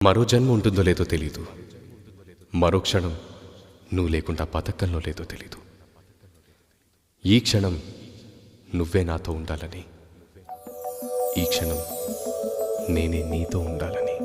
మరో జన్మ ఉంటుందో లేదో తెలీదు. మరో క్షణం నువ్వు లేకుండా బతకంలో లేదో తెలీదు. ఈ క్షణం నువ్వే నాతో ఉండాలని, ఈ క్షణం నేనే నీతో ఉండాలని.